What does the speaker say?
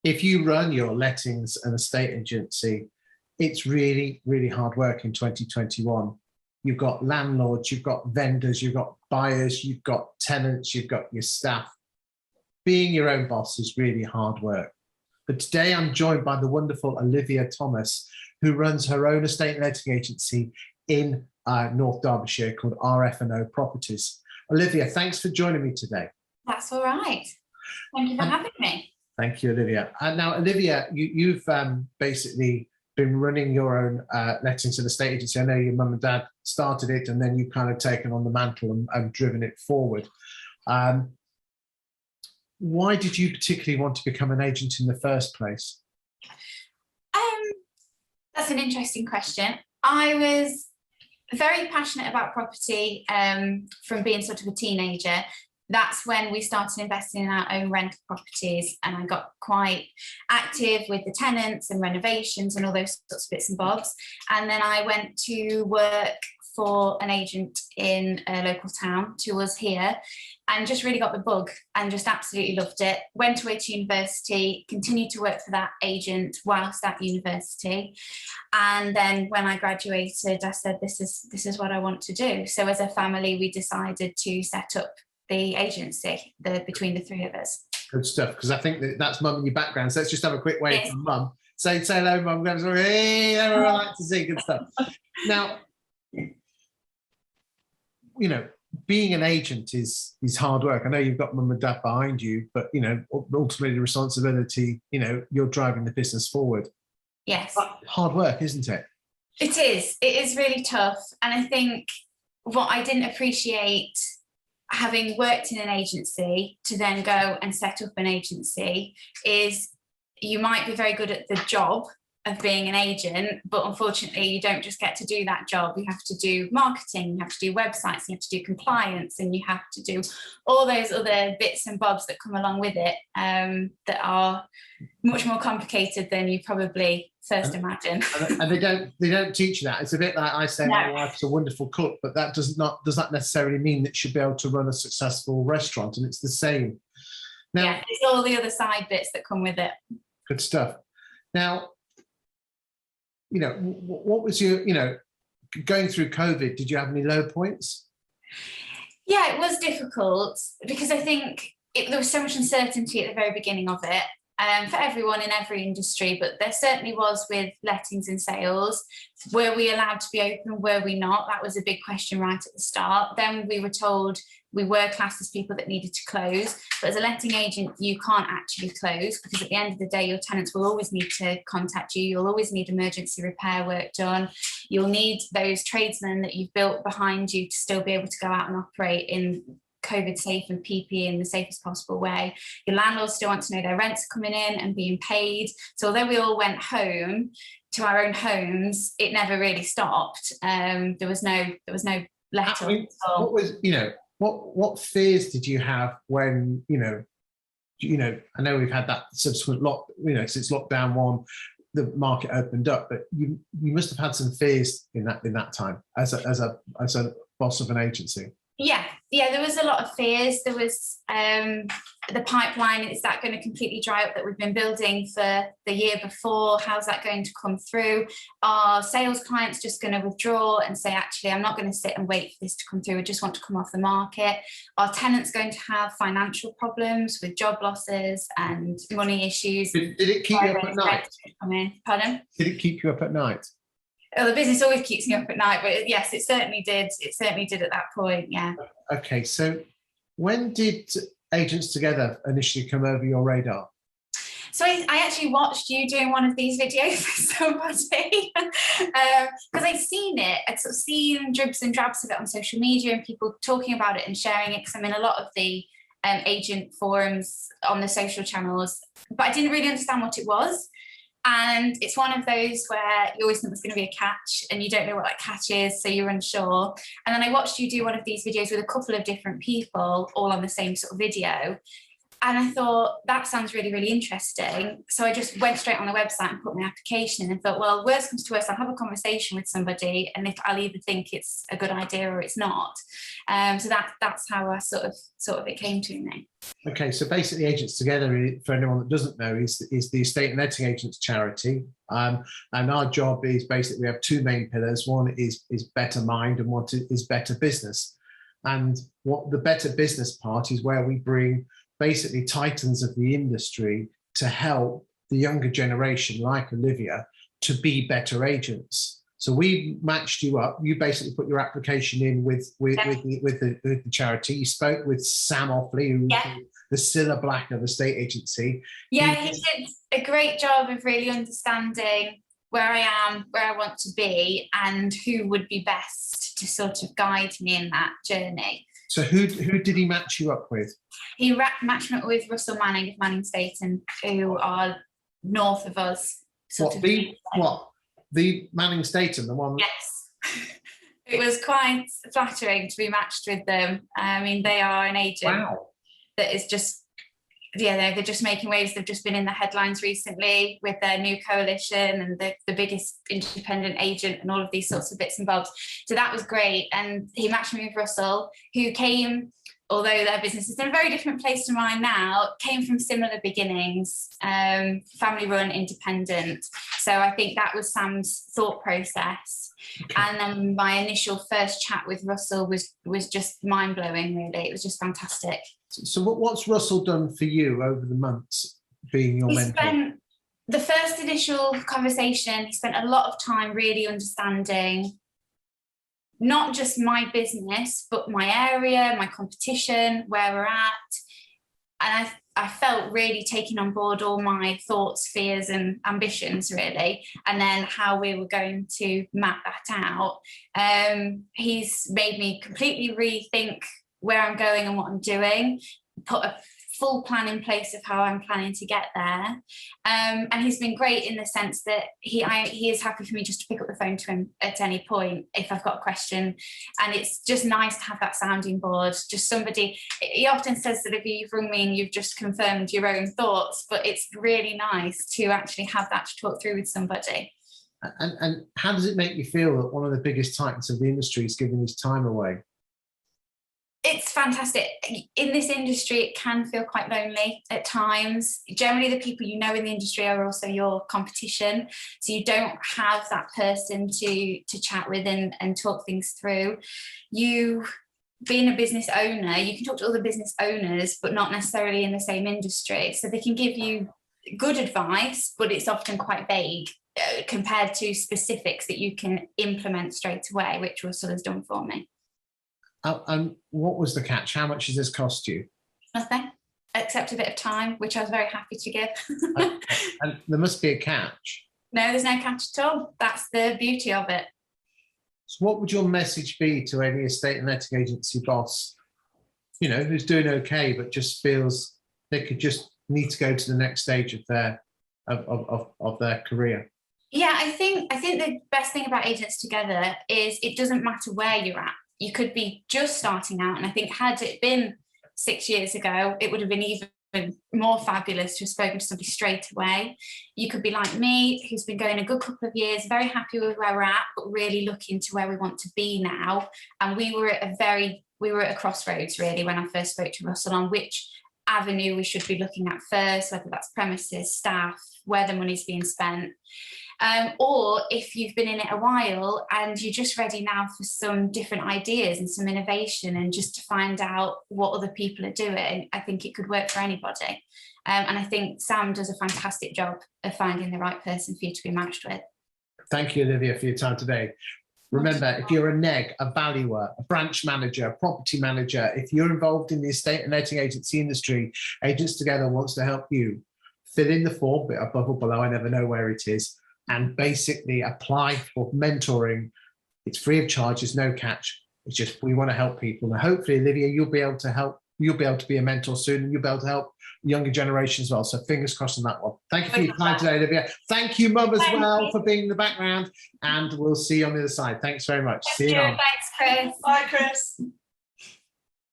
if you run your lettings and estate agency, it's really, really hard work in 2021. You've got landlords, you've got vendors, you've got buyers, you've got tenants, you've got your staff. Being your own boss is really hard work. But today I'm joined by the wonderful Olivia Thomas, who runs her own estate letting agency in North Derbyshire called RF&O Properties. Olivia, thanks for joining me today. That's all right. Thank you for having me. Thank you, Olivia. Now, Olivia, you've basically been running your own lettings and estate agency. I know your mum and dad started it, and then you've kind of taken on the mantle and driven it forward. Why did you particularly want to become an agent in the first place? That's an interesting question. I was very passionate about property from being sort of a teenager. That's when we started investing in our own rental properties, and I got quite active with the tenants and renovations and all those sorts of bits and bobs. And then I went to work for an agent in a local town to us here, and just really got the bug and just absolutely loved it. Went away to university, continued to work for that agent whilst at university. And then when I graduated, I said, this is what I want to do. So as a family, we decided to set up the agency between the three of us. Good stuff, because I think that's mum and your background. So let's just have a quick wave from mum. Say hello, mum. Hey, everyone like to see good stuff. Now, you know, being an agent is hard work. I know you've got mum and dad behind you, but you know, ultimately the responsibility, you know, you're driving the business forward. Yes. But hard work, isn't it? It is. It is really tough. And I think what I didn't appreciate, having worked in an agency to then go and set up an agency, is you might be very good at the job of being an agent, but unfortunately you don't just get to do that job. You have to do marketing, you have to do websites, you have to do compliance, and you have to do all those other bits and bobs that come along with it, that are much more complicated than you probably first imagine. And they don't teach you that. It's a bit like I say, my wife's a wonderful cook, but that does not necessarily mean that she'll be able to run a successful restaurant, and it's the same. Now, yeah, it's all the other side bits that come with it. Good stuff. Now, you know, what was your, you know, going through COVID, did you have any low points? Yeah, it was difficult because I think there was so much uncertainty at the very beginning of it, for everyone in every industry, but there certainly was with lettings and sales. Were we allowed to be open? Were we not? That was a big question right at the start. Then we were told we were classed as people that needed to close, but as a letting agent, you can't actually close, because at the end of the day, your tenants will always need to contact you. You'll always need emergency repair work done. You'll need those tradesmen that you've built behind you to still be able to go out and operate in COVID safe and PPE in the safest possible way. Your landlords still want to know their rents are coming in and being paid. So although we all went home to our own homes, it never really stopped. There was no let up. What was, you know, what fears did you have when, you know, I know we've had that subsequent since lockdown one, the market opened up, but you must have had some fears in that time as a boss of an agency. Yeah, there was a lot of fears. There was the pipeline, is that going to completely dry up that we've been building for the year before? How's that going to come through? Are sales clients just going to withdraw and say, actually, I'm not going to sit and wait for this to come through, I just want to come off the market? Are tenants going to have financial problems with job losses and money issues? Did it keep you up at night? Pardon? Did it keep you up at night? Oh, the business always keeps me up at night, but yes, it certainly did. It certainly did at that point, yeah. Okay, so when did Agents Together initially come over your radar? So I actually watched you doing one of these videos with somebody, because I'd seen it. I'd sort of seen dribs and drabs of it on social media and people talking about it and sharing it, because I'm in a lot of the agent forums on the social channels, but I didn't really understand what it was. And it's one of those where you always think there's going to be a catch and you don't know what that catch is, so you're unsure. And then I watched you do one of these videos with a couple of different people all on the same sort of video. And I thought, that sounds really, really interesting. So I just went straight on the website and put my application in and thought, well, worst comes to worst, I'll have a conversation with somebody, and if I'll either think it's a good idea or it's not. So that's how I sort of it came to me. Okay, so basically Agents Together, for anyone that doesn't know, is the estate and letting agents charity. And our job is basically, we have two main pillars. One is better mind, and one is better business. And what the better business part is where we bring basically titans of the industry to help the younger generation, like Olivia, to be better agents. So we matched you up. You basically put your application in with the charity. You spoke with Sam Offley, who's the Cilla Black of the estate agency. Yeah, he did a great job of really understanding where I am, where I want to be, and who would be best to sort of guide me in that journey. So who did he match you up with? He matched me up with Russell Manning of Manning Staten, who are north of us. The Manning Staten, the one? Yes. It was quite flattering to be matched with them. I mean, they are an agent that is just, they're just making waves. They've just been in the headlines recently with their new coalition and the biggest independent agent and all of these sorts of bits and bobs. So that was great. And he matched me with Russell, who came, although their business is in a very different place to mine now, came from similar beginnings, family run, independent. So I think that was Sam's thought process. Okay. And then my initial first chat with Russell was just mind-blowing, really. It was just fantastic. So what's Russell done for you over the months being your mentor? The first initial conversation, he spent a lot of time really understanding not just my business, but my area, my competition, where we're at. And I felt really taking on board all my thoughts, fears and ambitions, really, and then how we were going to map that out. He's made me completely rethink where I'm going and what I'm doing, put a full plan in place of how I'm planning to get there. And he's been great in the sense that he is happy for me just to pick up the phone to him at any point if I've got a question. And it's just nice to have that sounding board, just somebody. He often says that if you've rung me and you've just confirmed your own thoughts, but it's really nice to actually have that to talk through with somebody. And how does it make you feel that one of the biggest titans of the industry is giving his time away? It's fantastic. In this industry, it can feel quite lonely at times. Generally, the people you know in the industry are also your competition. So you don't have that person to chat with and talk things through. You, being a business owner, you can talk to other business owners, but not necessarily in the same industry. So they can give you good advice, but it's often quite vague compared to specifics that you can implement straight away, which Russell has done for me. And what was the catch? How much does this cost you? Nothing, except a bit of time, which I was very happy to give. And there must be a catch. No, there's no catch at all. That's the beauty of it. So what would your message be to any estate and letting agency boss, you know, who's doing okay, but just feels they could just need to go to the next stage of their career? Yeah, I think the best thing about Agents Together is it doesn't matter where you're at. You could be just starting out, and I think had it been 6 years ago, it would have been even more fabulous to have spoken to somebody straight away. You could be like me, who's been going a good couple of years, very happy with where we're at, but really looking to where we want to be now. And we were at a crossroads, really, when I first spoke to Russell on which avenue we should be looking at first, whether that's premises, staff, where the money's being spent. Or if you've been in it a while and you're just ready now for some different ideas and some innovation and just to find out what other people are doing, I think it could work for anybody. And I think Sam does a fantastic job of finding the right person for you to be matched with. Thank you, Olivia, for your time today. Remember, if you're a neg, a valuer, a branch manager, a property manager, if you're involved in the estate and letting agency industry, Agents Together wants to help you. Fill in the form, bit above or below, I never know where it is, and basically apply for mentoring. It's free of charge, there's no catch. It's just we want to help people. And hopefully, Olivia, you'll be able to help. You'll be able to be a mentor soon, and you'll be able to help younger generations as well. So fingers crossed on that one. Thank you for your time today, Olivia. Thank you, Mum, as well, for being in the background. And we'll see you on the other side. Thanks very much. See you. Thanks, Chris. Bye, Chris.